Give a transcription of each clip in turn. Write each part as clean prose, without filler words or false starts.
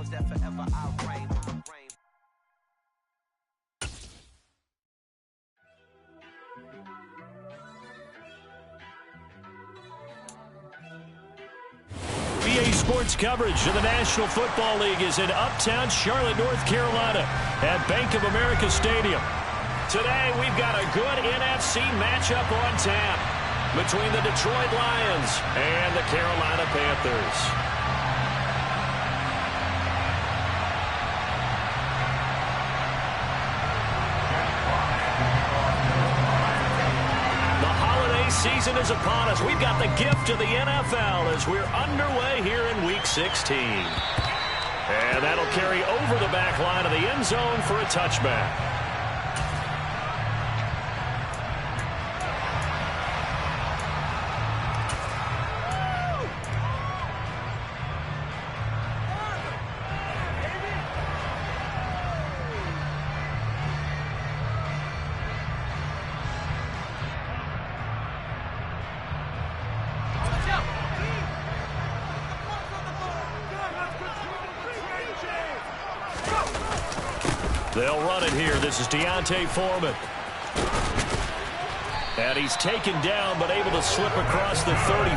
songs that forever I reign. BA Sports coverage of the National Football League is in uptown Charlotte, North Carolina at Bank of America Stadium. Today, we've got a good NFC matchup on tap between the Detroit Lions and the Carolina Panthers. Season is upon us. We've got the gift of the NFL as we're underway here in Week 16. And that'll carry over the back line of the end zone for a touchback. They'll run it here. This is D'Onta Foreman. And he's taken down, but able to slip across the 35.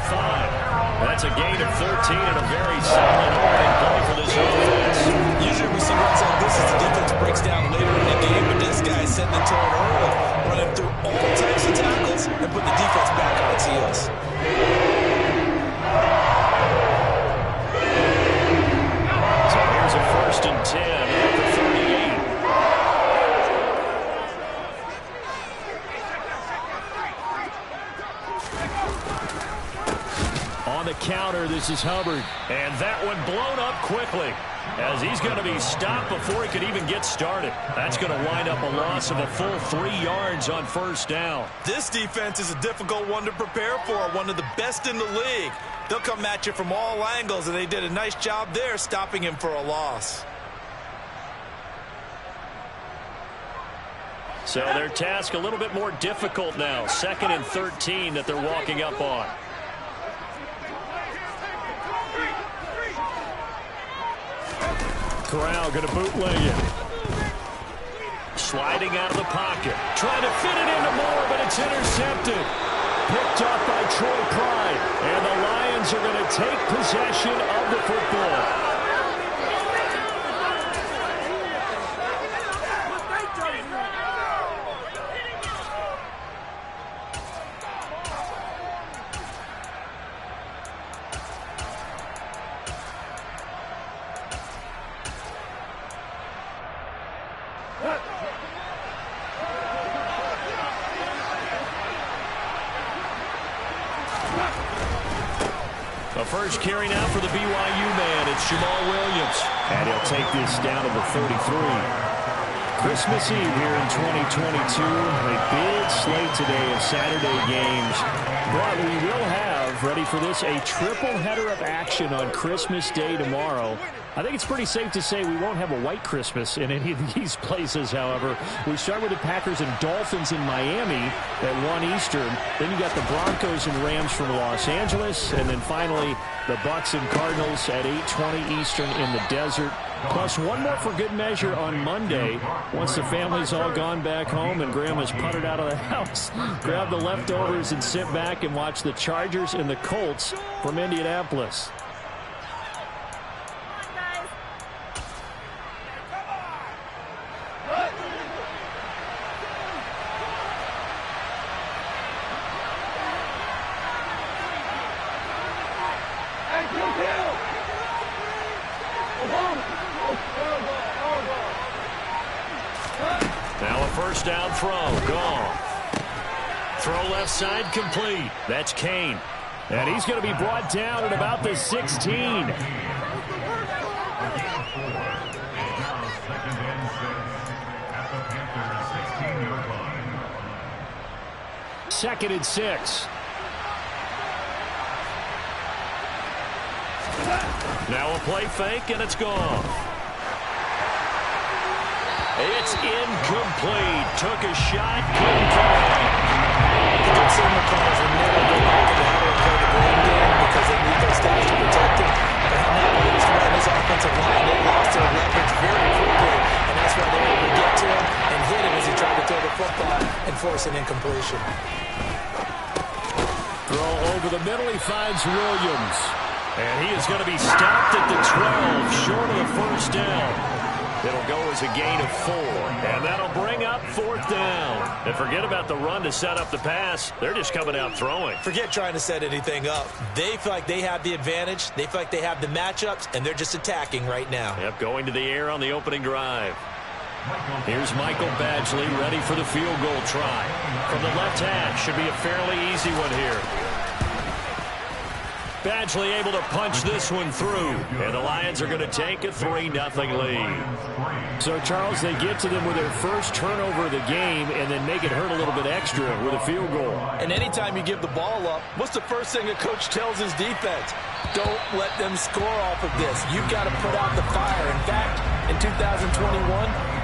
That's a gain of 13 and a very solid opening play for this offense. Usually we see runs like this as the defense breaks down later in the game, but this guy's setting the tone early, running through all types of tackles and putting the defense back on its heels. So here's a 1st and 10 at the 38. On the counter, this is Hubbard. And that one blown up quickly as he's going to be stopped before he could even get started. That's going to wind up a loss of a full 3 yards on 1st down. This defense is a difficult one to prepare for, one of the best in the league. They'll come at you from all angles, and they did a nice job there stopping him for a loss. So their task a little bit more difficult now. 2nd and 13 that they're walking up on. Corral going to bootleg it. Sliding out of the pocket. Trying to fit it into Moore, but it's intercepted. Picked up by Troy Pride. And the Lions are going to take possession of the football. A first carry now for the BYU man. It's Jamal Williams. And he'll take this down to the 33. Christmas Eve here in 2022. A big slate today of Saturday games. But we will have, ready for this, a triple header of action on Christmas Day tomorrow. I think it's pretty safe to say we won't have a white Christmas in any of these places, however. We start with the Packers and Dolphins in Miami at 1 Eastern. Then you got the Broncos and Rams from Los Angeles. And then finally, the Bucks and Cardinals at 8:20 Eastern in the desert. Plus one more for good measure on Monday. Once the family's all gone back home and Grandma's puttered out of the house, grab the leftovers and sit back and watch the Chargers and the Colts from Indianapolis. Now a first down throw. Gone. Throw left side complete. That's Kane. And he's going to be brought down at about the 16. Second and 6. Now a play fake, and it's gone. It's incomplete. Took a shot, couldn't catch. The consumer calls will never go back to how they play the ground game because they need those guys to protect him. But how Matt Williams ran his offensive line, they lost force an incompletion. Throw over the middle. He finds Williams. And he is going to be stopped at the 12, short of the first down. It'll go as a gain of 4. And that'll bring up 4th down. And forget about the run to set up the pass. They're just coming out throwing. Forget trying to set anything up. They feel like they have the advantage. They feel like they have the matchups, and they're just attacking right now. Yep, going to the air on the opening drive. Here's Michael Badgley ready for the field goal try. From the left hash, should be a fairly easy one here. Badgley able to punch this one through. And the Lions are going to take a 3-0 lead. So, Charles, they get to them with their first turnover of the game and then make it hurt a little bit extra with a field goal. And anytime you give the ball up, what's the first thing a coach tells his defense? Don't let them score off of this. You've got to put out the fire. In fact, in 2021,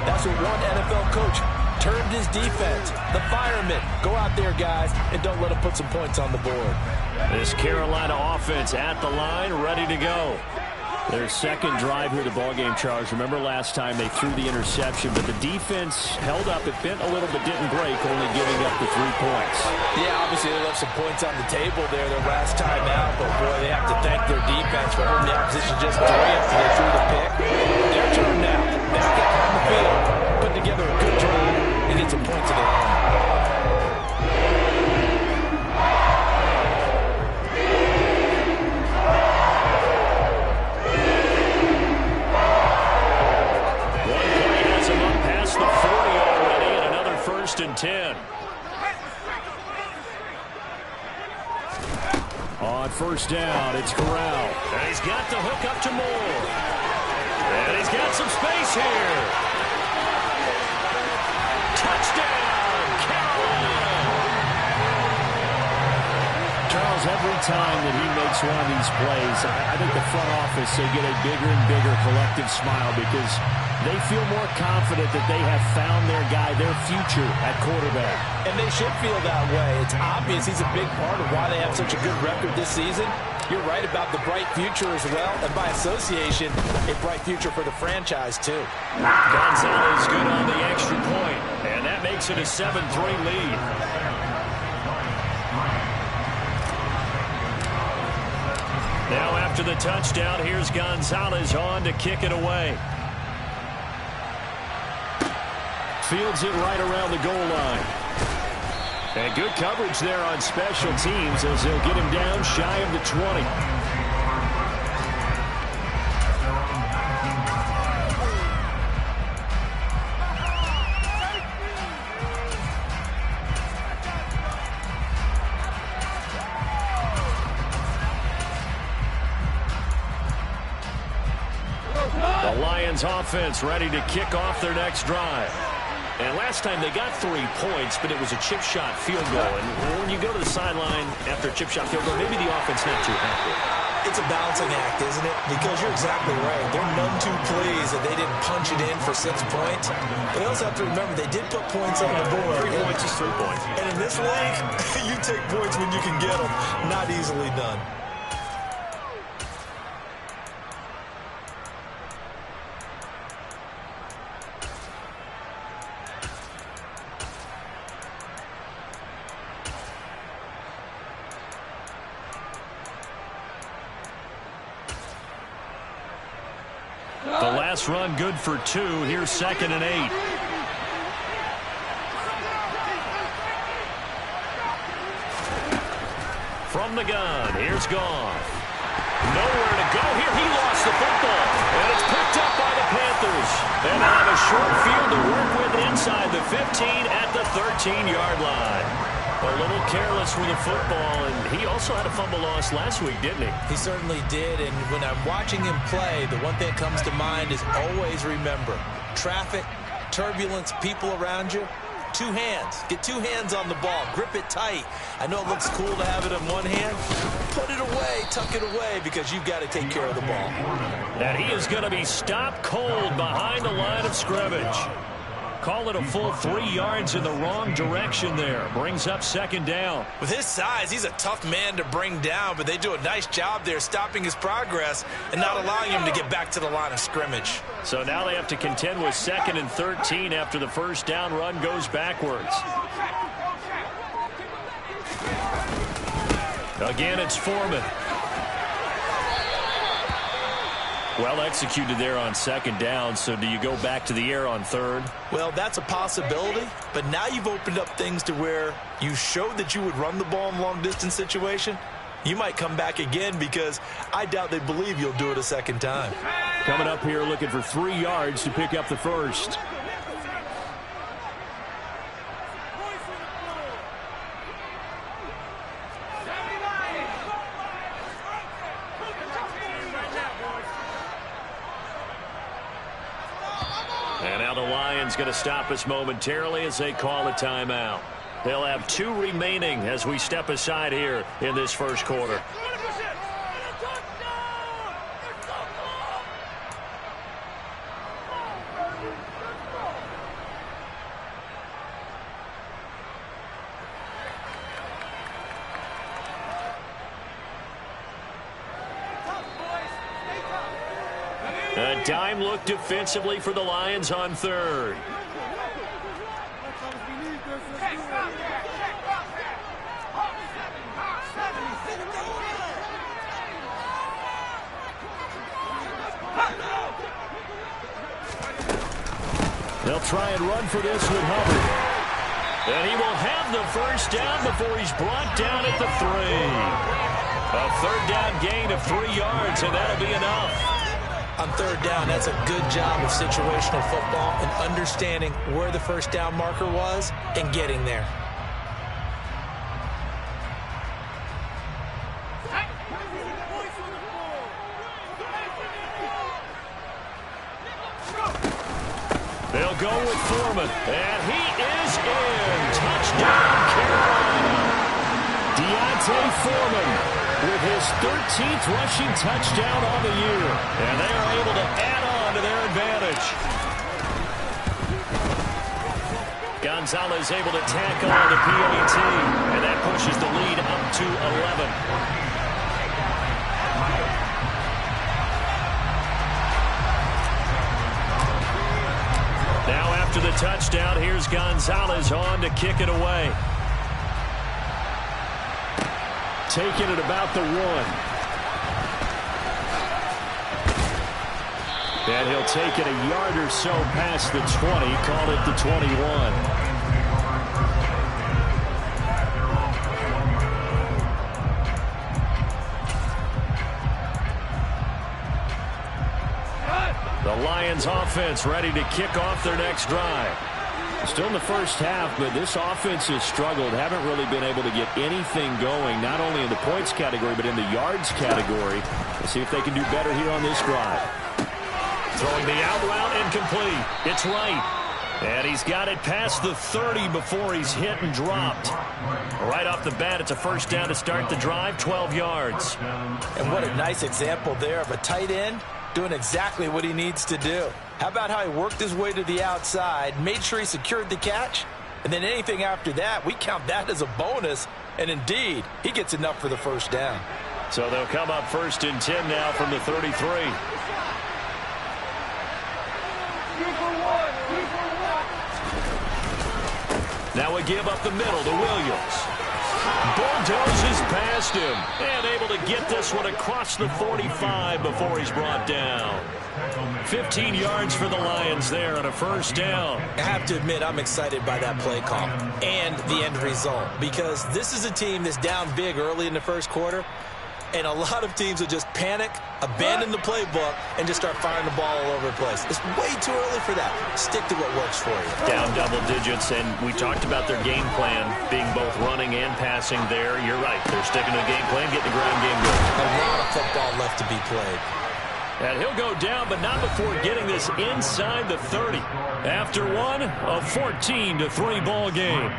that's what one NFL coach termed his defense. The firemen. Go out there, guys, and don't let them put some points on the board. This Carolina offense at the line, ready to go. Their second drive here, the ballgame, Charles. Remember last time they threw the interception, but the defense held up. It bent a little but didn't break, only giving up the 3 points. Yeah, obviously they left some points on the table there their last time out, but boy, they have to thank their defense for holding the opposition just 3 after they threw the pick. Their turn now. Back out on the field. Put together a good drive and get some points of their own. And 10. On first down, it's Corral. And he's got the hook up to Moore. And he's got some space here. Touchdown, Carolina. Charles, every time that he makes one of these plays, I think the front office, they get a bigger and bigger collective smile because they feel more confident that they have found their guy, their future at quarterback. And they should feel that way. It's obvious he's a big part of why they have such a good record this season. You're right about the bright future as well, and by association, a bright future for the franchise too. Gonzalez good on the extra point, and that makes it a 7-3 lead. Now after the touchdown, here's Gonzalez on to kick it away. Fields it right around the goal line. And good coverage there on special teams as they'll get him down shy of the 20. The Lions offense ready to kick off their next drive. And last time they got 3 points, but it was a chip shot field goal. And when you go to the sideline after a chip shot field goal, maybe the offense not too happy. It's a balancing act, isn't it? Because you're exactly right. They're none too pleased that they didn't punch it in for 6 points. But they also have to remember they did put points on the board. 3 points is 3 points. And in this league, you take points when you can get them. Not easily done. The last run good for 2. Here's 2nd and 8. From the gun, here's Goff. Nowhere to go here. He lost the football. And it's picked up by the Panthers. And they'll have a short field to work with inside the 15 at the 13-yard line. A little careless with the football, and he also had a fumble loss last week, didn't he? He certainly did, and when I'm watching him play, the one thing that comes to mind is always remember, traffic, turbulence, people around you, 2 hands. Get 2 hands on the ball. Grip it tight. I know it looks cool to have it in one hand. Put it away, tuck it away, because you've got to take care of the ball. And he is going to be stopped cold behind the line of scrimmage. Call it a full 3 yards in the wrong direction there. Brings up 2nd down. With his size, he's a tough man to bring down, but they do a nice job there stopping his progress and not allowing him to get back to the line of scrimmage. So now they have to contend with 2nd and 13 after the first down run goes backwards. Again, it's Foreman. Well executed there on second down, so do you go back to the air on third? Well, that's a possibility, but now you've opened up things to where you showed that you would run the ball in long-distance situation. You might come back again because I doubt they believe you'll do it a second time. Coming up here looking for 3 yards to pick up the first. And now the Lions going to stop us momentarily as they call a timeout. They'll have 2 remaining as we step aside here in this first quarter. A dime look defensively for the Lions on third. They'll try and run for this with Hubbard. And he will have the first down before he's brought down at the 3. A third down gain of 3 yards, and that'll be enough. On third down, that's a good job of situational football and understanding where the first down marker was and getting there. They'll go with Foreman, and he is in. Touchdown, Carolina. D'Onta Foreman with his 13th rushing touchdown on the year. And they are able to add on to their advantage. Gonzalez able to tackle on the PAT, and that pushes the lead up to 11. Now after the touchdown, here's Gonzalez on to kick it away. Taking it about the 1. And he'll take it a yard or so past the 20, call it the 21. The Lions offense ready to kick off their next drive. Still in the first half, but this offense has struggled. Haven't really been able to get anything going, not only in the points category, but in the yards category. We'll see if they can do better here on this drive. Throwing the out route incomplete. It's right. And he's got it past the 30 before he's hit and dropped. Right off the bat, it's a first down to start the drive, 12 yards. And what a nice example there of a tight end doing exactly what he needs to do. How about how he worked his way to the outside, made sure he secured the catch, and then anything after that, we count that as a bonus. And indeed, he gets enough for the first down. So they'll come up 1st and 10 now from the 33. Now a give up the middle to Williams. Bulldozes past him and able to get this one across the 45 before he's brought down. 15 yards for the Lions there on a first down. I have to admit, I'm excited by that play call and the end result, because this is a team that's down big early in the first quarter, and a lot of teams will just panic, abandon the playbook, and just start firing the ball all over the place. It's way too early for that. Stick to what works for you. Down double digits, and we talked about their game plan being both running and passing there. You're right. They're sticking to the game plan, getting the ground game going. A lot of football left to be played. And he'll go down, but not before getting this inside the 30. After one, a 14-3 ball game.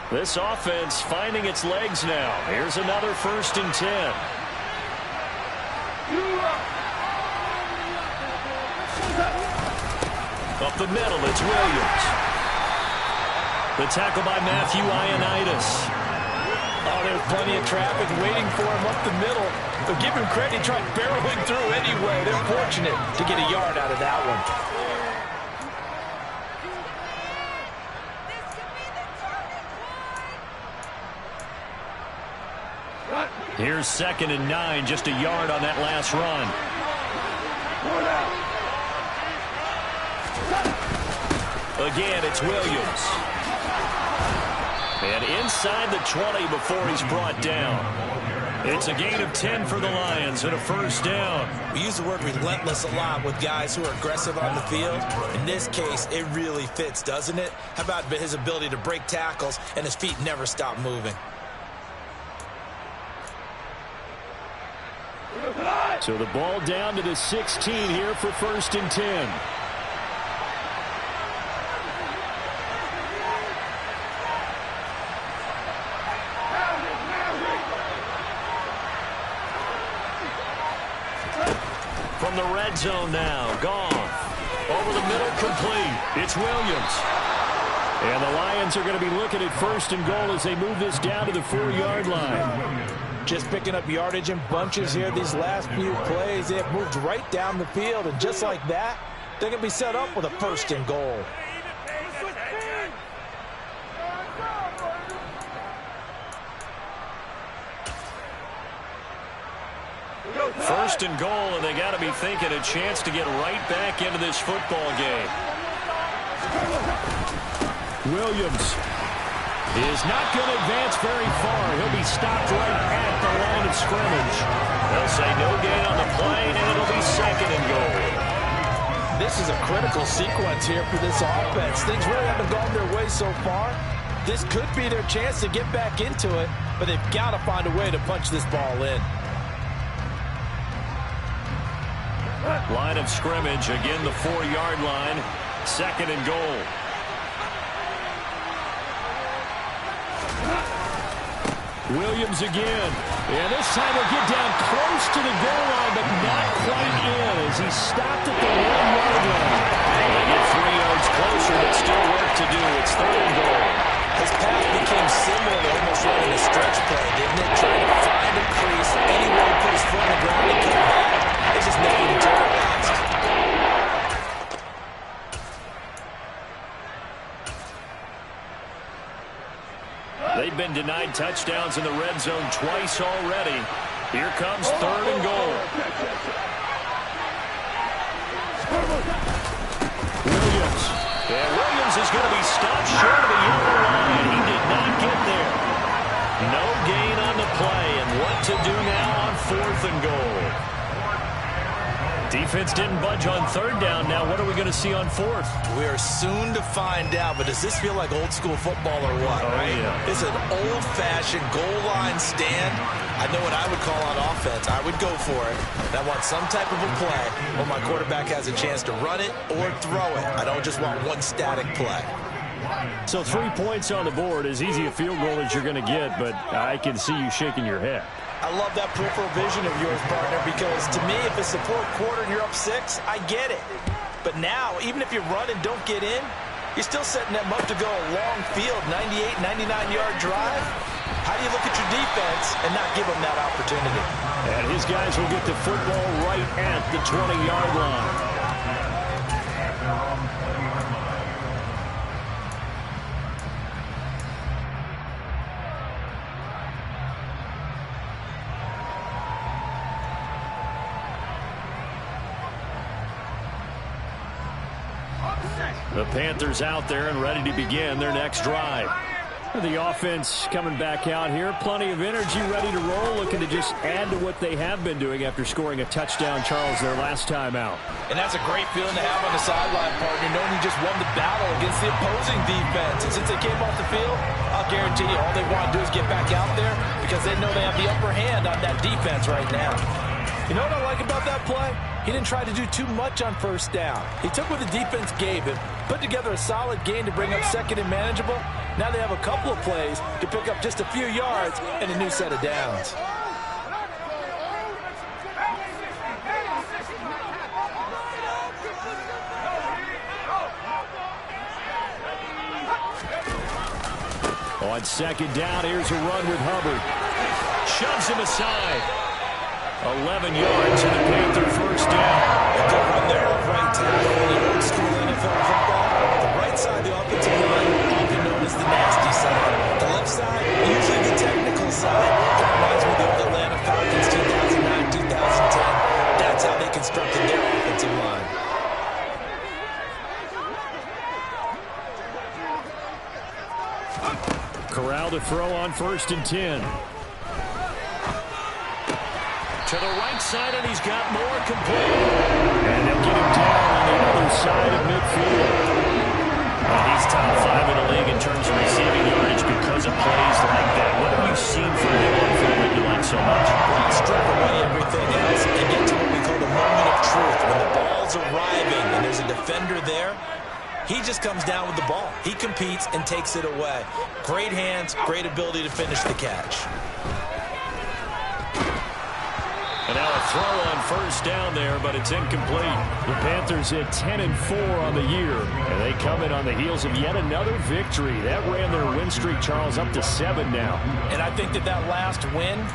This offense finding its legs now. Here's another 1st and 10. Up the middle, it's Williams. The tackle by Matthew Ioannidis. Oh, there's plenty of traffic waiting for him up the middle. But give him credit, he tried barreling through anyway. They're fortunate to get a yard out of that one. Here's 2nd and 9, just a yard on that last run. Again, it's Williams. And inside the 20 before he's brought down. It's a gain of 10 for the Lions and a first down. We use the word relentless a lot with guys who are aggressive on the field. In this case, it really fits, doesn't it? How about his ability to break tackles and his feet never stop moving? So the ball down to the 16 here for 1st and 10. From the red zone now, Goff. Over the middle, complete. It's Williams. And the Lions are going to be looking at 1st and goal as they move this down to the 4-yard line. Just picking up yardage in bunches here these last few plays. They have moved right down the field, and just like that, they're going to be set up with a 1st and goal. First and goal, and they got to be thinking a chance to get right back into this football game. Williams is not going to advance very far. He'll be stopped right at the line of scrimmage. They'll say no gain on the play, and it'll be 2nd and goal. This is a critical sequence here for this offense. Things really haven't gone their way so far. This could be their chance to get back into it, but they've got to find a way to punch this ball in. Line of scrimmage, again the 4-yard line, 2nd and goal. Williams again. And this time he'll get down close to the goal line, but not quite in as he stopped at the 1-yard line. They get 3 yards closer, but still work to do. It's 3rd and goal. His pass became similar to almost running a stretch play, didn't it? Trying to find a crease, anywhere to put his foot on the ground and come back. They just never materialized. They've been denied touchdowns in the red zone twice already. Here comes 3rd and goal. Williams. And Williams is going to be stopped short of the yellow line. He did not get there. No gain on the play. And what to do now on 4th and goal? Defense didn't budge on 3rd down. Now what are we going to see on 4th? We are soon to find out, but does this feel like old school football or what, right? Yeah. It's an old-fashioned goal line stand. I know what I would call on offense. I would go for it. And I want some type of a play where my quarterback has a chance to run it or throw it. I don't just want one static play. So 3 points on the board, as easy a field goal as you're going to get, but I can see you shaking your head. I love that peripheral vision of yours, partner, because to me, if it's the 4th quarter and you're up 6, I get it. But now, even if you run and don't get in, you're still setting them up to go a long field, 98, 99-yard drive. How do you look at your defense and not give them that opportunity? And his guys will get the football right at the 20-yard line. The Panthers out there and ready to begin their next drive. The offense coming back out here. Plenty of energy, ready to roll, looking to just add to what they have been doing after scoring a touchdown, Charles, their last time out. And that's a great feeling to have on the sideline, partner, knowing you just won the battle against the opposing defense. And since they came off the field, I'll guarantee you all they want to do is get back out there because they know they have the upper hand on that defense right now. You know what I like about that play? He didn't try to do too much on 1st down. He took what the defense gave him, put together a solid gain to bring up 2nd and manageable. Now they have a couple of plays to pick up just a few yards and a new set of downs. On second down, here's a run with Hubbard. Shoves him aside. 11 yards and a Panther first down. A good run there off right tackle. In old school NFL football, the right side of the offensive line, often known as the nasty side. The left side, usually the technical side. That reminds me of the old Atlanta Falcons 2009, 2010. That's how they constructed their offensive line. Corral to throw on 1st and 10. To the right side, and he's got more complete. And they'll get him down on the other side of midfield. He's top 5 in the league in terms of receiving yardage because of plays like that. What have you seen from him on film that you like so much? Strip away everything else and get to what we call the moment of truth. When the ball's arriving and there's a defender there, he just comes down with the ball. He competes and takes it away. Great hands, great ability to finish the catch. And now a throw on 1st down there, but it's incomplete. The Panthers at 10-4 on the year, and they come in on the heels of yet another victory. That ran their win streak, Charles, up to 7 now. And I think that last win,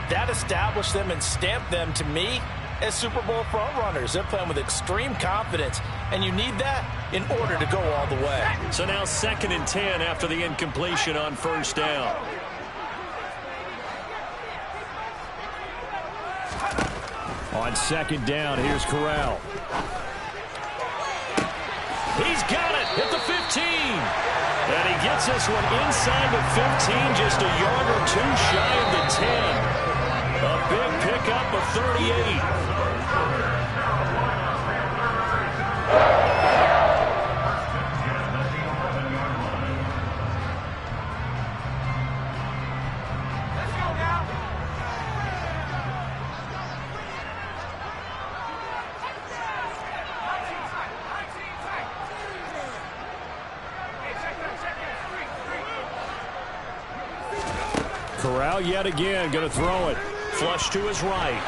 that established them and stamped them, to me, as Super Bowl frontrunners. They're playing with extreme confidence, and you need that in order to go all the way. So now 2nd and 10 after the incompletion on 1st down. On 2nd down, here's Corral. He's got it at the 15. And he gets this one inside the 15, just a yard or two shy of the 10. A big pickup of 38. Corral yet again going to throw it. Flush to his right.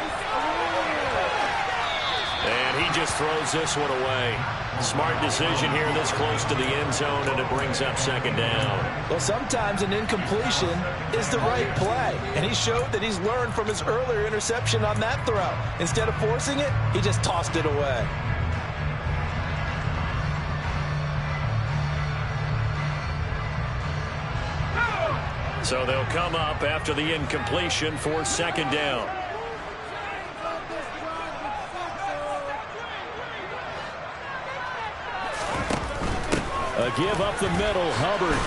And he just throws this one away. Smart decision here this close to the end zone, and it brings up 2nd down. Well, sometimes an incompletion is the right play, and he showed that he's learned from his earlier interception on that throw. Instead of forcing it, he just tossed it away. So they'll come up after the incompletion for 2nd down. A give up the middle, Hubbard.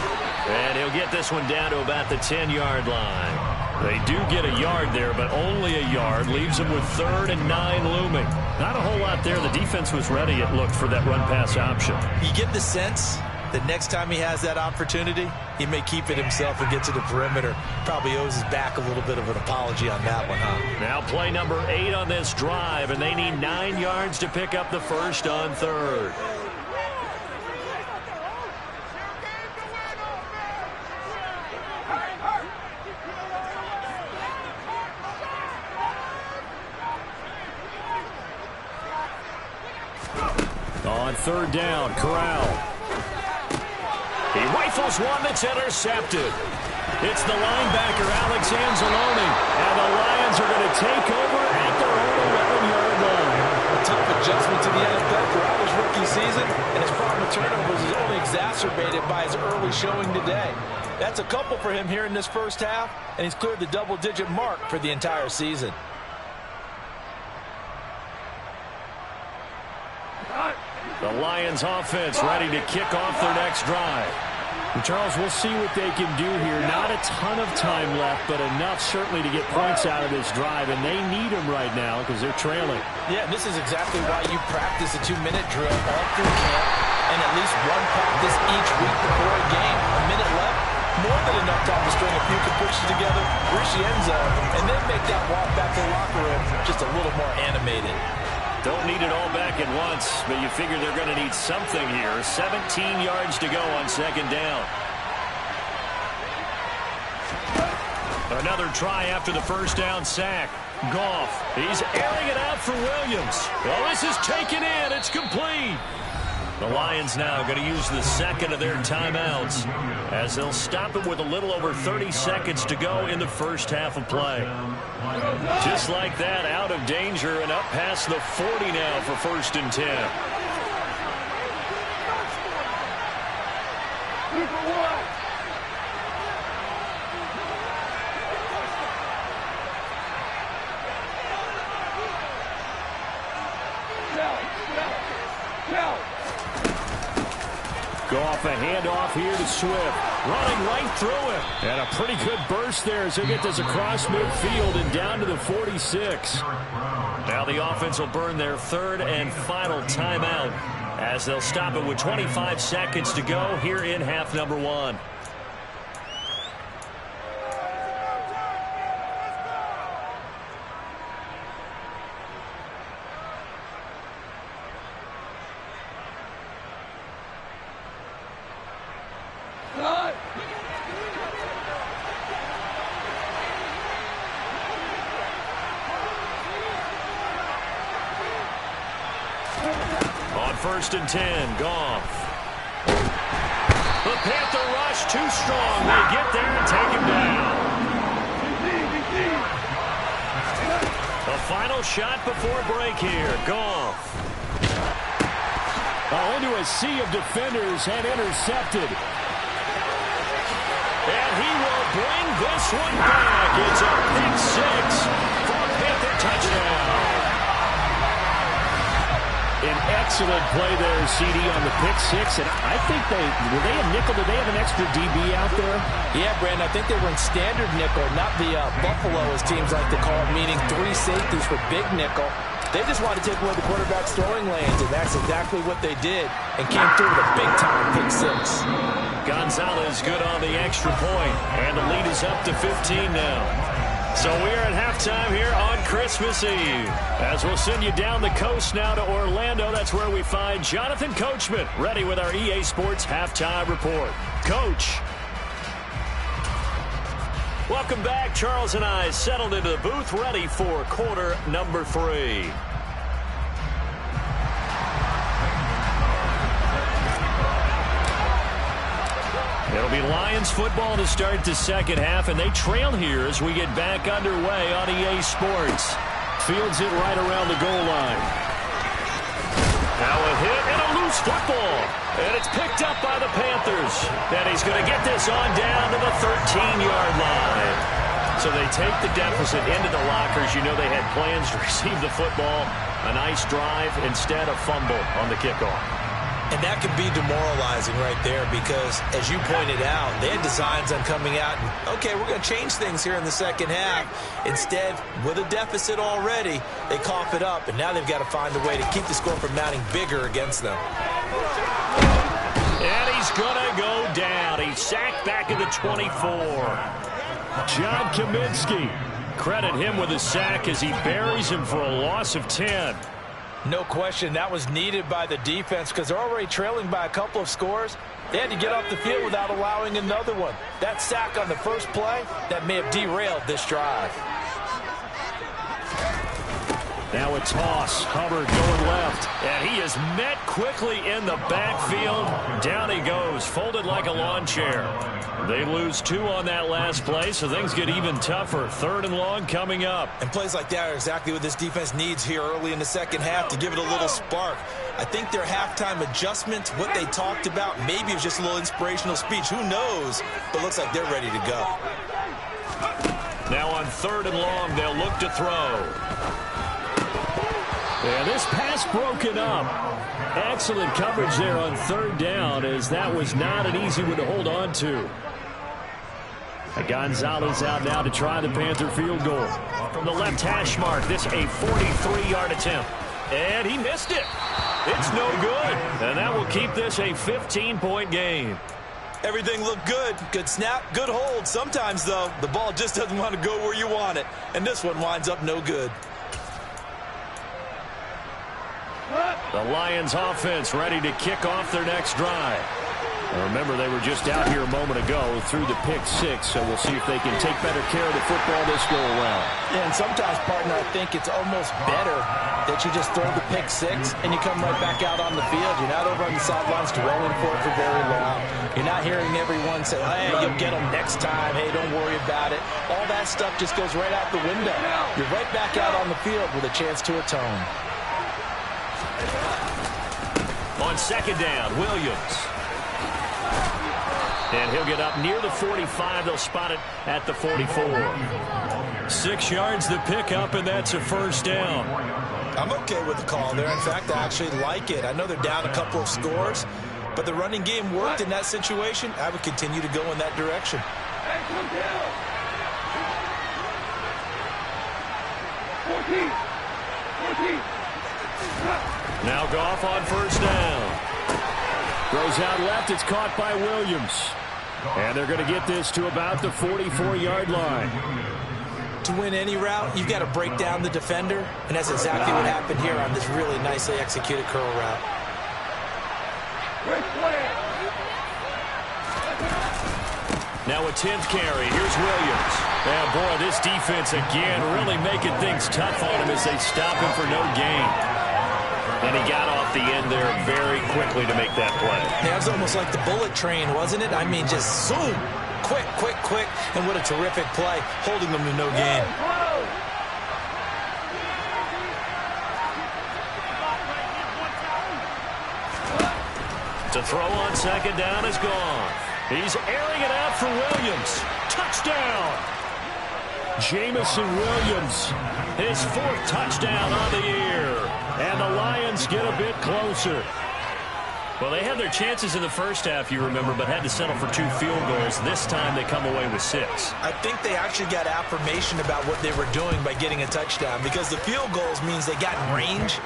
And he'll get this one down to about the 10-yard line. They do get a yard there, but only a yard. Leaves them with 3rd and 9 looming. Not a whole lot there. The defense was ready, it looked, for that run-pass option. You get the sense that next time he has that opportunity, he may keep it himself and get to the perimeter. Probably owes his back a little bit of an apology on that one, huh? Now play number 8 on this drive, and they need 9 yards to pick up the first on 3rd. On 3rd down, Corral. He rifles one that's intercepted. It's the linebacker, Alex Anzalone, and the Lions are going to take over at their own 11-yard line. A tough adjustment to the NFL throughout his rookie season, and his problem with turnovers is only exacerbated by his early showing today. That's a couple for him here in this first half, and he's cleared the double-digit mark for the entire season. The Lions offense ready to kick off their next drive. And Charles, we'll see what they can do here. Not a ton of time left, but enough certainly to get points out of this drive, and they need them right now because they're trailing. Yeah, and this is exactly why you practice a 2-minute drill all through camp and at least one practice each week before a game. A minute left, more than enough time to string a few completions together, reach the end zone, and then make that walk back to the locker room just a little more animated. Don't need it all back at once, but you figure they're going to need something here. 17 yards to go on 2nd down. Another try after the first down sack. Goff, he's airing it out for Williams. Well, this is taken in. It's complete. The Lions now going to use the second of their timeouts as they'll stop it with a little over 30 seconds to go in the first half of play. Just like that, out of danger and up past the 40 now for 1st and 10. Goff, a handoff here to Swift. Running right through him. And a pretty good burst there as they get this across midfield and down to the 46. Now the offense will burn their 3rd and final timeout as they'll stop it with 25 seconds to go here in half number 1. On 1st and 10, Goff. The Panther rush too strong. They get there and take him down. The final shot before break here. Goff. Into a sea of defenders and intercepted. And he will bring this one back. It's a pick 6 for a Panther touchdown. An excellent play there, CD, on the pick 6. And I think were they a nickel? Did they have an extra DB out there? Yeah, Brandon, I think they were in standard nickel, not the Buffalo, as teams like to call it, meaning 3 safeties for big nickel. They just wanted to take away the quarterback's throwing lanes, and that's exactly what they did, and came through with a big-time pick 6. Gonzalez good on the extra point, and the lead is up to 15 now. So we are at halftime here on Christmas Eve. As we'll send you down the coast now to Orlando, that's where we find Jonathan Coachman ready with our EA Sports Halftime Report. Coach. Welcome back. Charles and I settled into the booth ready for quarter number 3. It'll be Lions football to start the second half, and they trail here as we get back underway on EA Sports. Fields it right around the goal line. Now a hit and a loose football. And it's picked up by the Panthers. And he's going to get this on down to the 13-yard line. So they take the deficit into the lockers. You know they had plans to receive the football. A nice drive, instead a fumble on the kickoff. And that can be demoralizing right there because, as you pointed out, they had designs on coming out and, okay, we're going to change things here in the second half. Instead, with a deficit already, they cough it up, and now they've got to find a way to keep the score from mounting bigger against them. And he's going to go down. He's sacked back at the 24. John Kaminsky. Credit him with a sack as he buries him for a loss of 10. No question, that was needed by the defense because they're already trailing by a couple of scores. They had to get off the field without allowing another one. That sack on the first play, that may have derailed this drive. Now a toss. Hubbard going left. And he is met quickly in the backfield. Down he goes, folded like a lawn chair. They lose 2 on that last play, so things get even tougher. 3rd and long coming up. And plays like that are exactly what this defense needs here early in the second half to give it a little spark. I think their halftime adjustment, what they talked about, maybe it was just a little inspirational speech. Who knows? But looks like they're ready to go. Now on 3rd and long, they'll look to throw. Yeah, this pass broken up. Excellent coverage there on 3rd down, as that was not an easy one to hold on to. Gonzalez out now to try the Panther field goal. From the left hash mark, this a 43-yard attempt. And he missed it. It's no good. And that will keep this a 15-point game. Everything looked good. Good snap, good hold. Sometimes, though, the ball just doesn't want to go where you want it. And this one winds up no good. The Lions offense ready to kick off their next drive. Remember, they were just out here a moment ago through the pick six, so we'll see if they can take better care of the football this go-around. Yeah, and sometimes, partner, I think it's almost better that you just throw the pick six and you come right back out on the field. You're not over on the sidelines dwelling for it for very long. You're not hearing everyone say, hey, you'll get them next time. Hey, don't worry about it. All that stuff just goes right out the window. You're right back out on the field with a chance to atone. On second down, Williams. And he'll get up near the 45. They'll spot it at the 44. 6 yards the pickup, and that's a first down. I'm okay with the call there. In fact, I actually like it. I know they're down a couple of scores, but the running game worked in that situation. I would continue to go in that direction. Now Goff on first down. Throws out left. It's caught by Williams. And they're going to get this to about the 44-yard line. To win any route, you've got to break down the defender, and that's exactly what happened here on this really nicely executed curl route. Now a 10th carry. Here's Williams. And boy, this defense again really making things tough on him as they stop him for no gain. And he got off the end there very quickly to make that play. Yeah, it was almost like the bullet train, wasn't it? I mean, just zoom. Quick, quick, quick. And what a terrific play, holding them to no gain. To throw on second down is gone. He's airing it out for Williams. Touchdown! Jamison Williams. His 4th touchdown on the year. And the Lions get a bit closer. Well, they had their chances in the first half, you remember, but had to settle for 2 field goals. This time they come away with 6. I think they actually got affirmation about what they were doing by getting a touchdown, because the field goals means they got in range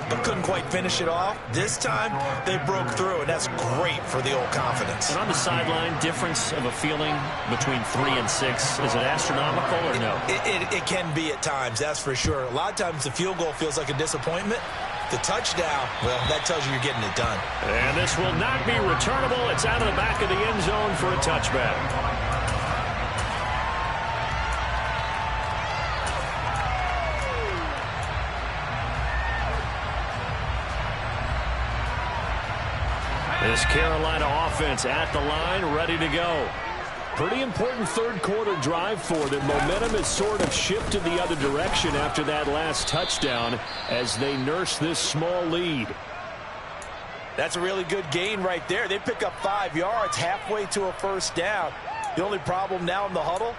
but couldn't quite finish it off. This time they broke through, and that's great for the old confidence. And on the sideline, difference of a feeling between 3 and 6, is it astronomical or no? It can be at times, that's for sure. A lot of times the field goal feels like a disappointment. The touchdown, well, that tells you you're getting it done. And this will not be returnable. It's out of the back of the end zone for a touchback. This Carolina offense at the line, ready to go. Pretty important third-quarter drive for them. Momentum has sort of shifted the other direction after that last touchdown as they nurse this small lead. That's a really good gain right there. They pick up 5 yards halfway to a first down. The only problem now in the huddle,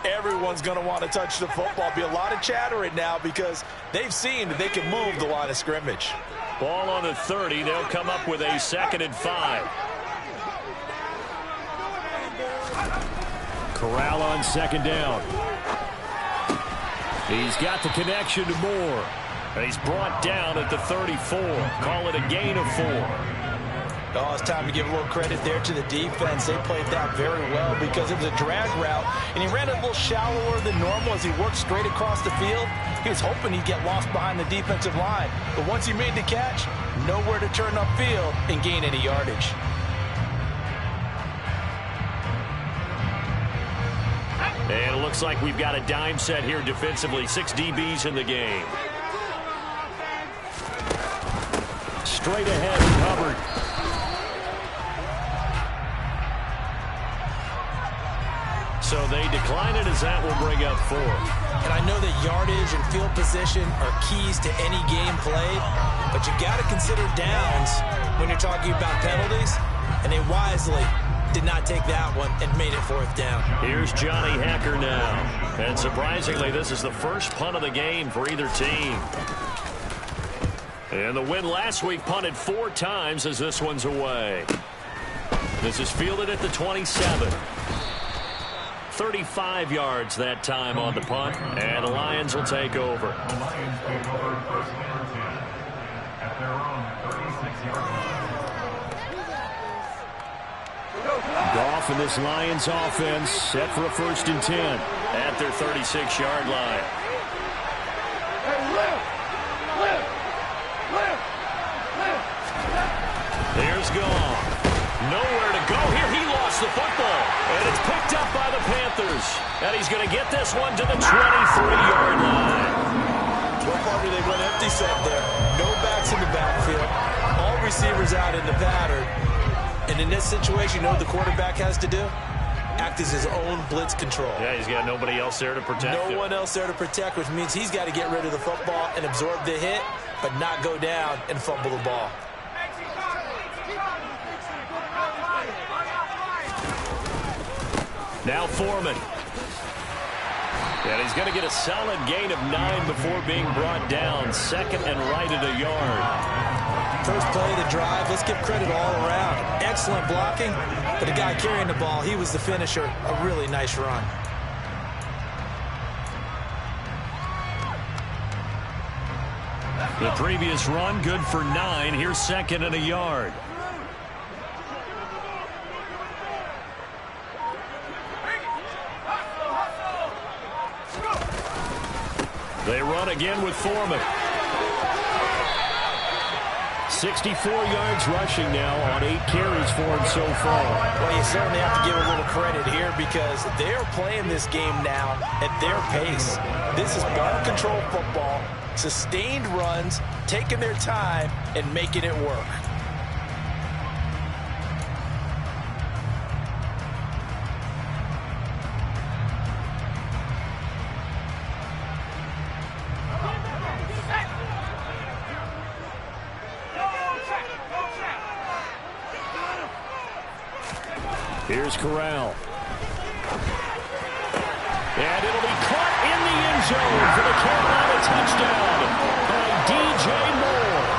everyone's going to want to touch the football. Be a lot of chattering now because they've seen that they can move the line of scrimmage. Ball on the 30. They'll come up with a 2nd and 5. Corral on second down. He's got the connection to Moore. He's brought down at the 34. Call it a gain of 4. Oh, it's time to give a little credit there to the defense. They played that very well because it was a drag route, and he ran it a little shallower than normal as he worked straight across the field. He was hoping he'd get lost behind the defensive line, but once he made the catch, nowhere to turn upfield and gain any yardage. And it looks like we've got a dime set here defensively. 6 DBs in the game. Straight ahead, Hubbard. So they decline it as that will bring up 4. And I know that yardage and field position are keys to any game played, but you got to consider downs when you're talking about penalties, and they wisely did not take that one and made it 4th down. Here's Johnny Hekker now. And surprisingly, this is the first punt of the game for either team. And the win last week punted 4 times as this one's away. This is fielded at the 27. 35 yards that time on the punt, and the Lions will take over. Goff and this Lions offense set for a 1st and 10. At their 36-yard line. Here's Goff. Nowhere to go here. He lost the football. And it's picked up by the Panthers. And he's going to get this one to the 23-yard line. What part do they run empty set there? No backs in the backfield. All receivers out in the pattern. And in this situation, you know what the quarterback has to do? Act as his own blitz control. Yeah, he's got nobody else there to protect him. No one else there to protect, which means he's got to get rid of the football and absorb the hit, but not go down and fumble the ball. Now Foreman. And he's going to get a solid gain of 9 before being brought down. Second and right at a yard. First play of the drive, let's give credit all around. Excellent blocking, but the guy carrying the ball, he was the finisher. A really nice run. The previous run, good for 9. Here's second and a yard. They run again with Foreman. 64 yards rushing now on 8 carries for him so far. Well, you certainly have to give a little credit here because they're playing this game now at their pace. This is ball control football, sustained runs, taking their time and making it work. Here's Corral. And it'll be caught in the end zone for the Carolina touchdown by DJ Moore.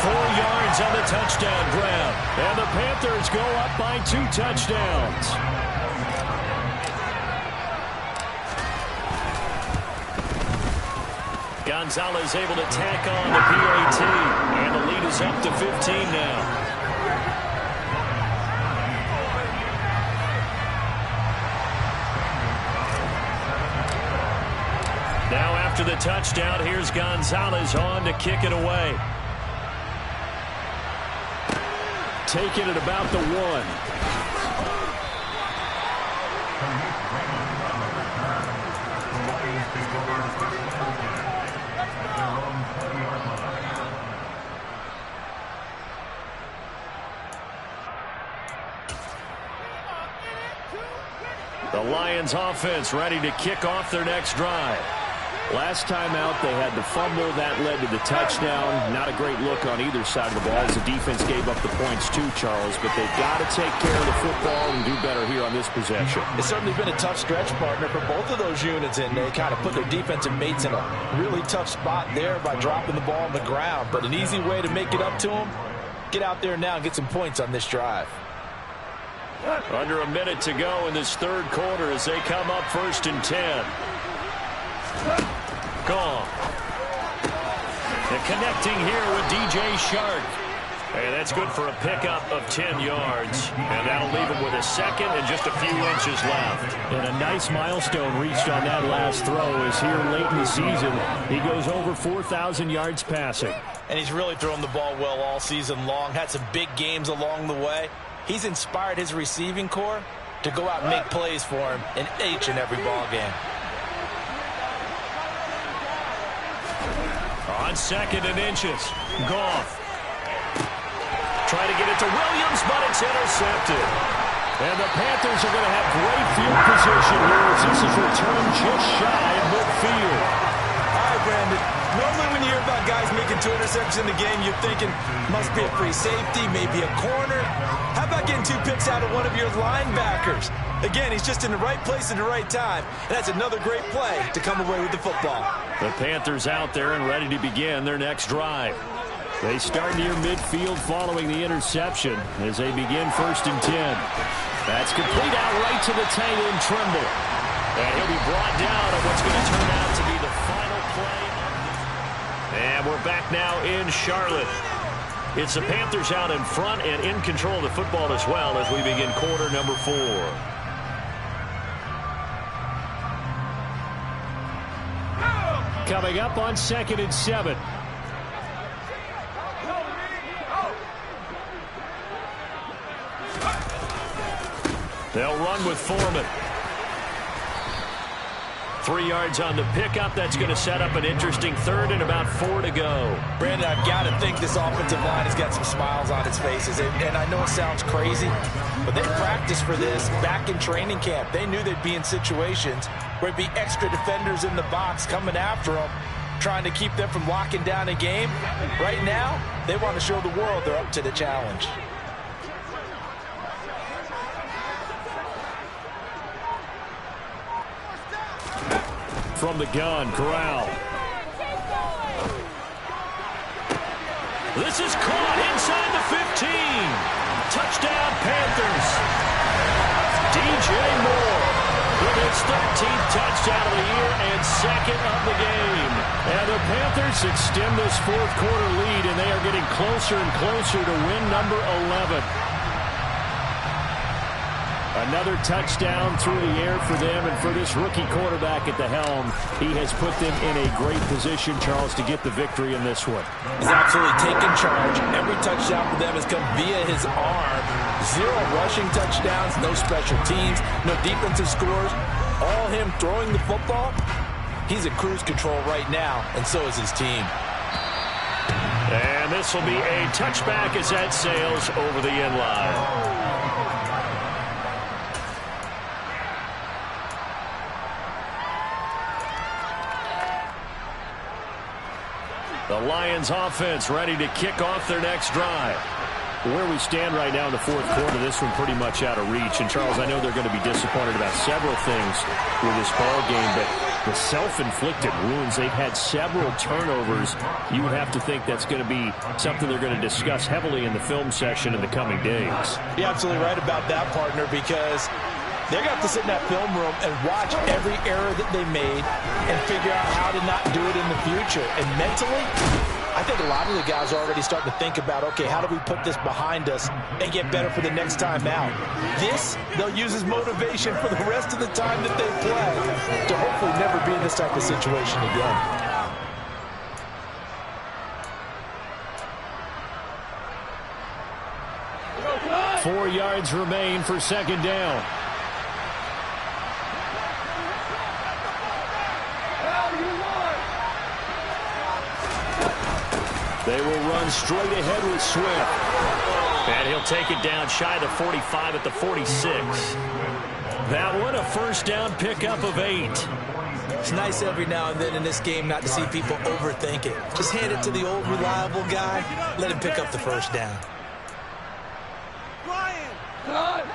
4 yards on the touchdown grab. And the Panthers go up by 2 touchdowns. Gonzalez able to tack on the PAT. And the lead is up to 15 now. Now after the touchdown, here's Gonzalez on to kick it away. Taking it about the 1. The Lions offense ready to kick off their next drive. Last time out, they had the fumble. That led to the touchdown. Not a great look on either side of the ball as the defense gave up the points too, Charles. But they've got to take care of the football and do better here on this possession. It's certainly been a tough stretch, partner, for both of those units, and they kind of put their defensive mates in a really tough spot there by dropping the ball on the ground. But an easy way to make it up to them, get out there now and get some points on this drive. Under a minute to go in this third quarter as they come up 1st and 10. Gone. They're connecting here with DJ Shark. And that's good for a pickup of 10 yards. And that'll leave him with a second and just a few inches left. And a nice milestone reached on that last throw as here late in the season, he goes over 4,000 yards passing. And he's really thrown the ball well all season long. Had some big games along the way. He's inspired his receiving corps to go out and make plays for him in each and every ball game. On 2nd and inches, Goff. Trying to get it to Williams, but it's intercepted. And the Panthers are going to have great field position here as this is returned just shy of midfield. All right, Brandon. Normally when you hear about guys making 2 interceptions in the game, you're thinking must be a free safety, maybe a corner. How about getting 2 picks out of one of your linebackers? Again, he's just in the right place at the right time. And that's another great play to come away with the football. The Panthers out there and ready to begin their next drive. They start near midfield following the interception as they begin 1st and 10. That's complete out right to the tail and Trimble. And he'll be brought down on what's going to turn out to be the final play. And we're back now in Charlotte. It's the Panthers out in front and in control of the football as well as we begin quarter number 4. Coming up on 2nd and 7. They'll run with Foreman. 3 yards on the pickup. That's going to set up an interesting third and about 4 to go. Brandon, I've got to think this offensive line has got some smiles on its faces. And I know it sounds crazy, but they practiced for this back in training camp. They knew they'd be in situations where it'd be extra defenders in the box coming after them, trying to keep them from locking down a game. Right now, they want to show the world they're up to the challenge. From the gun, Corral. This is caught inside the 15. Touchdown, Panthers. DJ Moore with his 13th touchdown of the year and second of the game. And the Panthers extend this fourth quarter lead, and they are getting closer and closer to win number 11. Another touchdown through the air for them, and for this rookie quarterback at the helm, he has put them in a great position, Charles, to get the victory in this one. He's absolutely taken charge. Every touchdown for them has come via his arm. 0 rushing touchdowns, no special teams, no defensive scores. All him throwing the football. He's at cruise control right now, and so is his team. And this will be a touchback as that sails over the end line. The Lions offense ready to kick off their next drive. Where we stand right now in the fourth quarter, this one pretty much out of reach. And, Charles, I know they're going to be disappointed about several things with this ball game, but the self-inflicted wounds, they've had several turnovers. You would have to think that's going to be something they're going to discuss heavily in the film session in the coming days. You're absolutely right about that, partner, because they're going to have to sit in that film room and watch every error that they made and figure out how to not do it in the future. And mentally, I think a lot of the guys are already starting to think about, okay, how do we put this behind us and get better for the next time out? This, they'll use as motivation for the rest of the time that they play to hopefully never be in this type of situation again. 4 yards remain for second down. They will run straight ahead with Swift. And he'll take it down shy of the 45 at the 46. That one, a first down pickup of 8. It's nice every now and then in this game not to see people overthink it. Just hand it to the old reliable guy. Let him pick up the first down.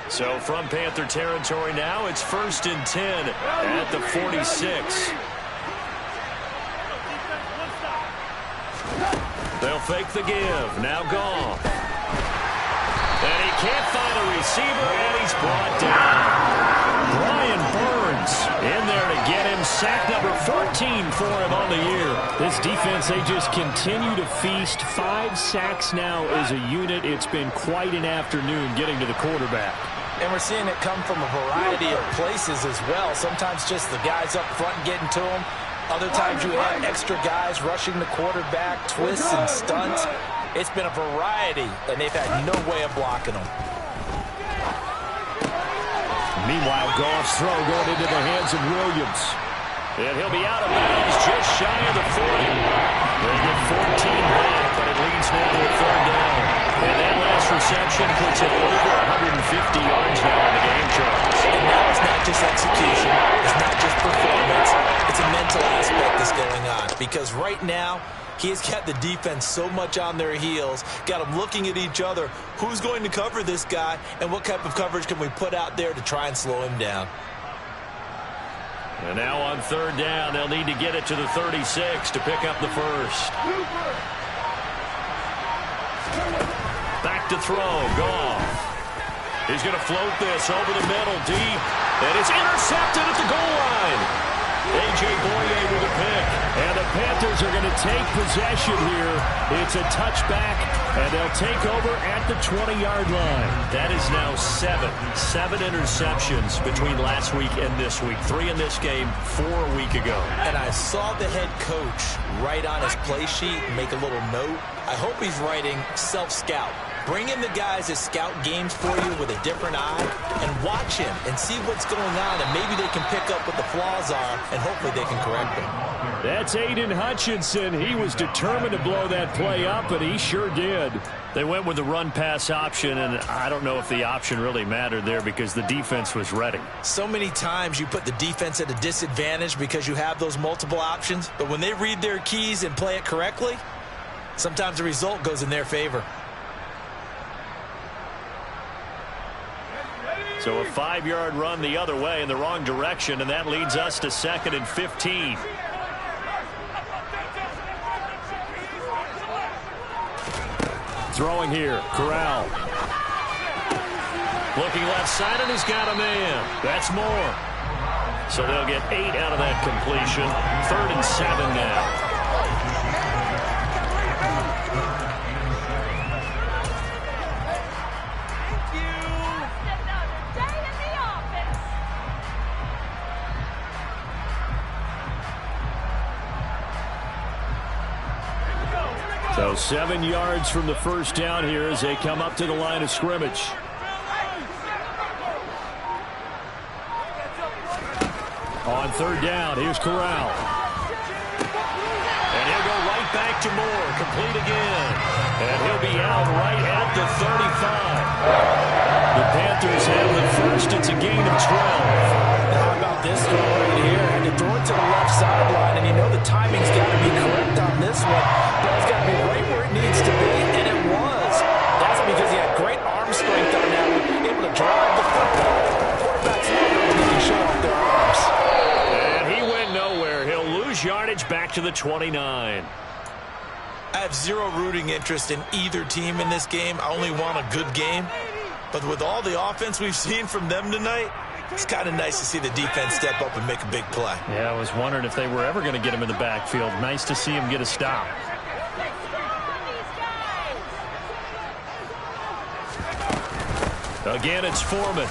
So from Panther territory now, it's 1st and 10 at the 46. They'll fake the give. Now gone. And he can't find a receiver, and he's brought down. Brian Burns in there to get him. Sack number 14 for him on the year. This defense, they just continue to feast. 5 sacks now as a unit. It's been quite an afternoon getting to the quarterback. And we're seeing it come from a variety of places as well. Sometimes just the guys up front getting to him. Other times you have extra guys rushing the quarterback, twists and stunts. It's been a variety, and they've had no way of blocking them. Meanwhile, Goff's throw going into the hands of Williams. And he'll be out of bounds just shy of the 40. They get 14 back, but it leads now to a 3rd down. And that last reception puts it over 150 yards now in the game, Charles. And now it's not just execution. It's not just performance. It's a mental aspect that's going on. Because right now, he's got the defense so much on their heels, got them looking at each other. Who's going to cover this guy, and what type of coverage can we put out there to try and slow him down? And now on 3rd down, they'll need to get it to the 36 to pick up the first. Back to throw, Goff. He's going to float this over the middle, deep. And it's intercepted at the goal line. A.J. Boye with a pick. And the Panthers are going to take possession here. It's a touchback, and they'll take over at the 20-yard line. That is now 7 interceptions between last week and this week. 3 in this game, 4 a week ago. And I saw the head coach write on his play sheet and make a little note. I hope he's writing self-scout. Bring in the guys that scout games for you with a different eye and watch him and see what's going on, and maybe they can pick up what the flaws are, and hopefully they can correct them. That's Aiden Hutchinson. He was determined to blow that play up, and he sure did. They went with the run-pass option, and I don't know if the option really mattered there because the defense was ready. So many times you put the defense at a disadvantage because you have those multiple options, but when they read their keys and play it correctly, sometimes the result goes in their favor. So a 5-yard run the other way in the wrong direction, and that leads us to 2nd and 15. Throwing here, Corral. Looking left side, and he's got a man. That's more. So they'll get 8 out of that completion. 3rd and 7 now. So 7 yards from the first down here as they come up to the line of scrimmage. On 3rd down, here's Corral. And he'll go right back to Moore. Complete again. And he'll be out right at the 35. The Panthers have the first. It's a gain of 12. How about this throw right here? And you throw it to the left sideline, and you know the timing's got to be correct on this one. Ball's got to be right where it needs to be, and it was. That's because he had great arm strength on that one, able to drive the football. Quarterbacks love it when they can show off their arms. And he went nowhere. He'll lose yardage back to the 29. I have zero rooting interest in either team in this game. I only want a good game. But with all the offense we've seen from them tonight, it's kind of nice to see the defense step up and make a big play. Yeah, I was wondering if they were ever going to get him in the backfield. Nice to see him get a stop. Again, it's Foreman.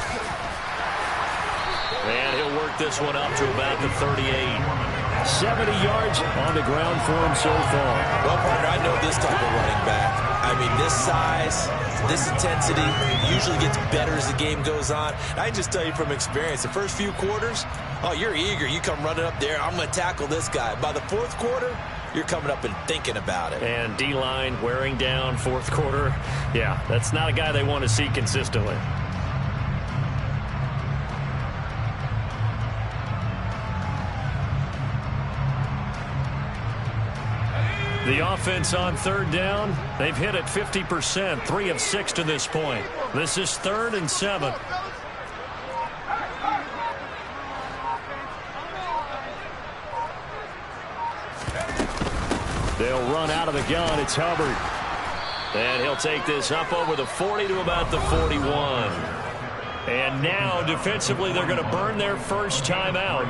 And he'll work this one up to about the 38. 70 yards on the ground for him so far. Well, partner, I know this type of running back. I mean, this size, this intensity usually gets better as the game goes on. And I can just tell you from experience, the first few quarters, oh, you're eager. You come running up there, I'm going to tackle this guy. By the 4th quarter, you're coming up and thinking about it. And D-line wearing down 4th quarter. Yeah, that's not a guy they want to see consistently. The offense on 3rd down, they've hit it 50%, 3 of 6 to this point. This is 3rd and 7. They'll run out of the gun. It's Hubbard. And he'll take this up over the 40 to about the 41. And now, defensively, they're going to burn their first timeout.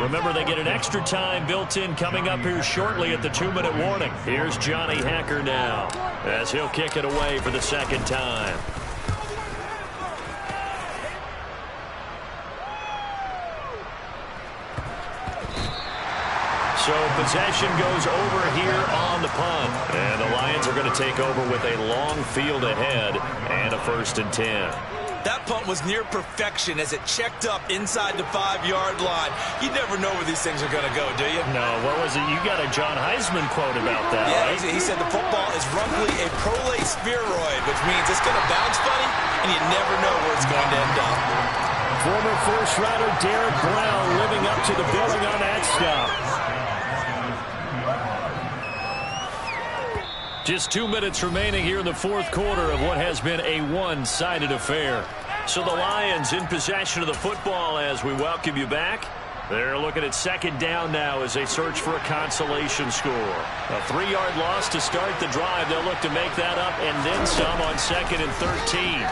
Remember, they get an extra time built in coming up here shortly at the 2-minute warning. Here's Johnny Hekker now as he'll kick it away for the 2nd time. So possession goes over here on the punt. And the Lions are going to take over with a long field ahead and a 1st and 10. That punt was near perfection as it checked up inside the 5-yard line. You never know where these things are going to go, do you? No, what was it? You got a John Heisman quote about that, yeah, right? He said the football is roughly a prolate spheroid, which means it's going to bounce funny, and you never know where it's going to end up. Former first-rounder Derek Brown living up to the billing on that stop. Just 2 minutes remaining here in the 4th quarter of what has been a one-sided affair. So the Lions in possession of the football as we welcome you back. They're looking at 2nd down now as they search for a consolation score. A 3-yard loss to start the drive. They'll look to make that up and then some on 2nd and 13.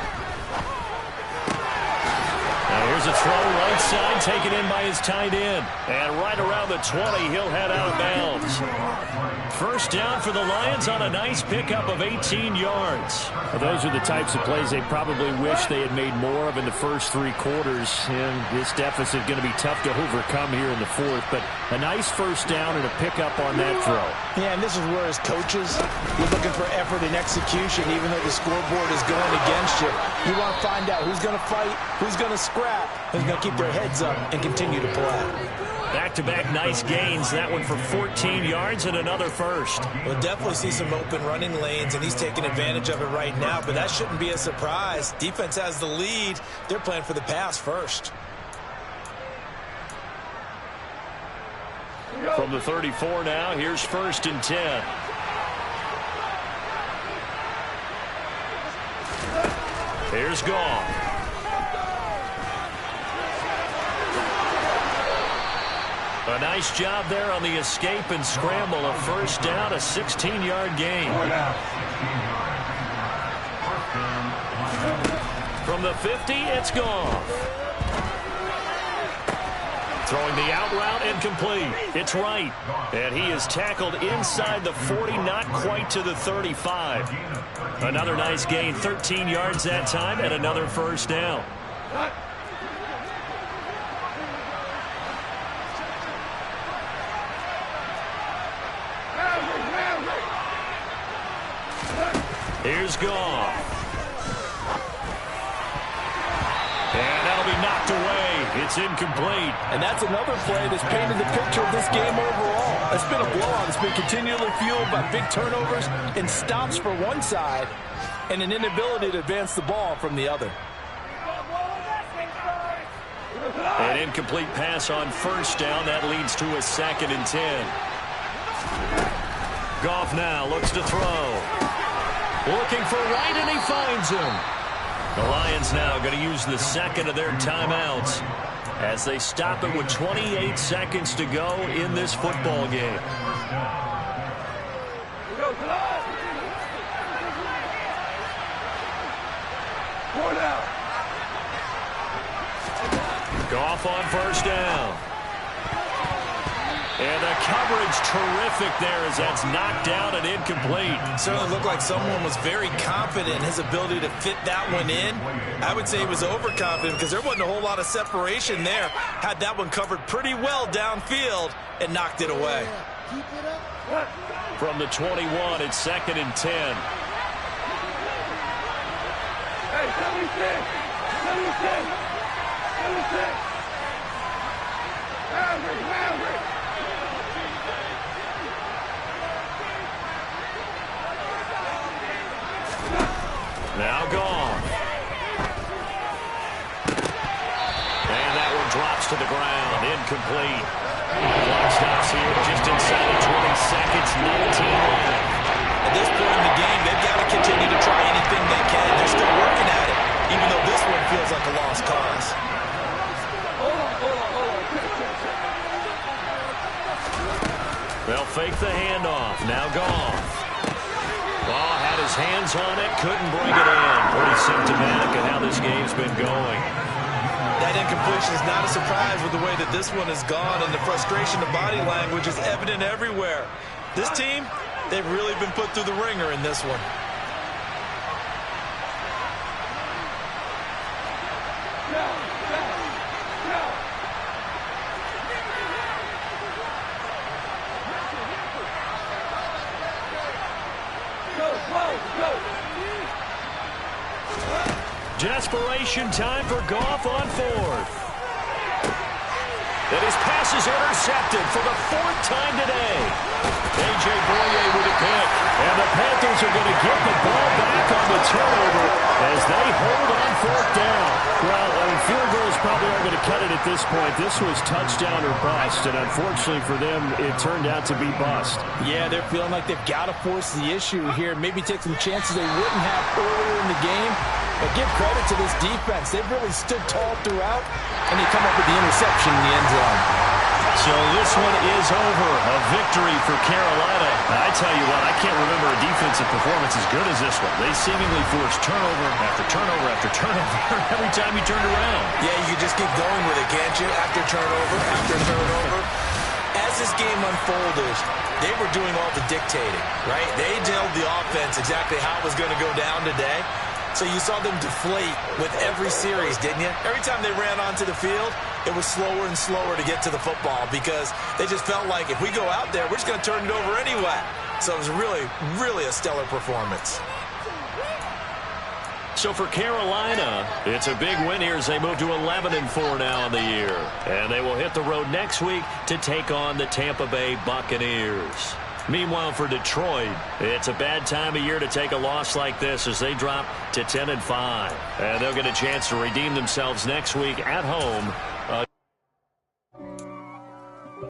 Here's a throw right side, taken in by his tight end. And right around the 20, he'll head out of bounds. First down for the Lions on a nice pickup of 18 yards. Well, those are the types of plays they probably wish they had made more of in the first 3 quarters. And this deficit going to be tough to overcome here in the fourth. But a nice first down and a pickup on that throw. Yeah, and this is where as coaches, you're looking for effort and execution, even though the scoreboard is going against you. You want to find out who's going to fight, who's going to scrap, who's going to keep their heads up and continue to play. Back-to-back nice gains. That one for 14 yards and another first. We'll definitely see some open running lanes, and he's taking advantage of it right now, but that shouldn't be a surprise. Defense has the lead. They're playing for the pass first. From the 34 now, here's 1st and 10. Here's Goff. A nice job there on the escape and scramble. A first down, a 16-yard gain. From the 50, it's Goff. Throwing the out route incomplete. It's right. And he is tackled inside the 40, not quite to the 35. Another nice gain, 13 yards that time, and another first down. Here's Goff. And that'll be knocked away. It's incomplete. And that's another play that's painted the picture of this game overall. It's been a blowout. It's been continually fueled by big turnovers and stops for one side and an inability to advance the ball from the other. An incomplete pass on first down. That leads to a 2nd and 10. Goff now looks to throw. Looking for right, and he finds him. The Lions now going to use the 2nd of their timeouts as they stop it with 28 seconds to go in this football game. Goff on first down. And the coverage terrific there as that's knocked down and incomplete. Certainly looked like someone was very confident in his ability to fit that one in. I would say he was overconfident because there wasn't a whole lot of separation there. Had that one covered pretty well downfield and knocked it away. From the 21, it's 2nd and 10. Hey, 76! 76! Average! Now gone. And that one drops to the ground. Incomplete. Clock stops here just inside of 20 seconds. 19 left. At this point in the game, they've got to continue to try anything they can. They're still working at it, even though this one feels like a lost cause. They'll fake the handoff. Now Goff. Ball had his hands on it, couldn't bring it in. Pretty symptomatic of how this game's been going. That incompletion is not a surprise with the way that this one has gone, and the frustration, the body language is evident everywhere. This team, they've really been put through the ringer in this one. Desperation time for Goff on 4th. And his pass is intercepted for the 4th time today. A.J. Bouye with a pick. And the Panthers are going to get the ball back on the turnover as they hold on 4th down. Well, field goals probably aren't going to cut it at this point. This was touchdown or bust, and unfortunately for them, it turned out to be bust. Yeah, they're feeling like they've got to force the issue here. Maybe take some chances they wouldn't have earlier in the game. But give credit to this defense. They've really stood tall throughout, and they come up with the interception in the end zone. So this one is over. A victory for Carolina. I tell you what, I can't remember a defensive performance as good as this one. They seemingly forced turnover after turnover after turnover every time you turned around. Yeah, you can just keep going with it, can't you? After turnover. As this game unfolded, they were doing all the dictating, right? They told the offense exactly how it was going to go down today. So you saw them deflate with every series, didn't you? Every time they ran onto the field, it was slower and slower to get to the football because they just felt like if we go out there, we're just going to turn it over anyway. So it was really, really a stellar performance. So for Carolina, it's a big win here as they move to 11-4 now in the year. And they will hit the road next week to take on the Tampa Bay Buccaneers. Meanwhile, for Detroit, it's a bad time of year to take a loss like this as they drop to 10-5. And they'll get a chance to redeem themselves next week at home